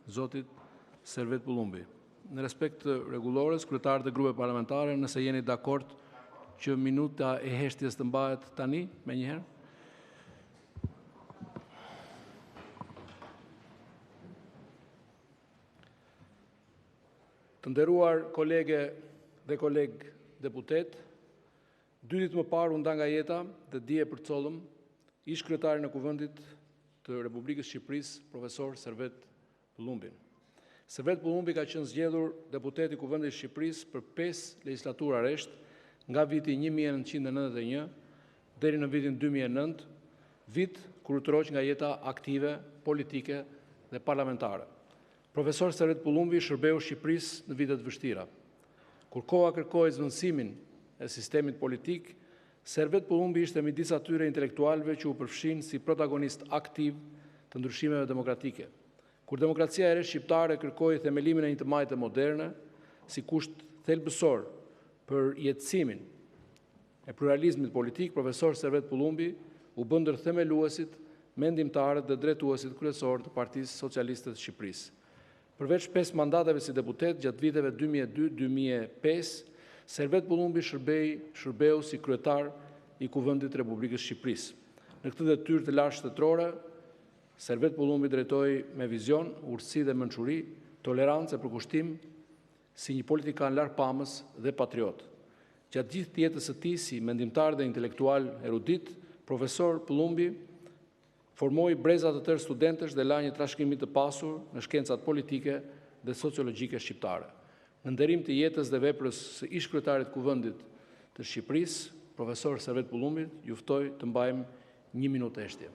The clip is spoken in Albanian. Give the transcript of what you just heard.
zotit Servet Pullumbi. Në respekt të rregullores, kryetarët e grupeve parlamentare, nëse jeni dakord që minuta e heshtjes të mbahet tani, me njëherë. Të nderuar kolege dhe koleg deputet, 2 ditë më parë u nda nga jeta dhe dije përcollëm ish kryetari në Kuvendit të Republikës Shqipërisë, profesor Servet Pullumbin. Servet Pullumbi ka qenë zgjedhur deputet i Kuvendit të Shqipërisë për 5 legislatura rresht, nga viti 1991 deri në vitin 2009, vit kur u troq nga jeta aktive, politike dhe parlamentare. Profesor Servet Pullumbi shërbeu Shqipërisë në vitet vështira. Kur koha kërkoi zvendësimin e sistemit politik, Servet Pullumbi ishte midis atyre intelektualëve që u përfshin si protagonist aktiv të ndryshimeve demokratike. Kur demokracia e re shqiptare kërkoi themelimin e një të majte moderne, si kusht thelbësor për jetësimin e pluralizmit politik, profesor Servet Pullumbi u bë ndër themeluesit, mendimtarët dhe drejtuesit kryesor të Partisë Socialiste të Shqipërisë. Përveç 5 mandateve si deputet gjatë viteve 2002-2005, Servet Pullumbi shërbeu si kryetar i Kuvendit të Republikës Shqipërisë. Në këtë detyrë të lartë shtetërore, Servet Pullumbi drejtoi me vizion, urtësi dhe mençuri, tolerancë e përkushtim si një politikan larpamës dhe patriot. Gjatë gjithë jetës së tij si mendimtar dhe intelektual erudit, profesor Pullumbi formoi breza të tërë studentësh dhe la një trashëgimi të pasur në shkencat politike dhe sociologjike shqiptare. Në nderim të jetës dhe veprës së ish kryetarit Kuvendit të Shqipërisë, profesor Servet Pullumbi, ju ftoj të mbajmë 1 minutë heshtje.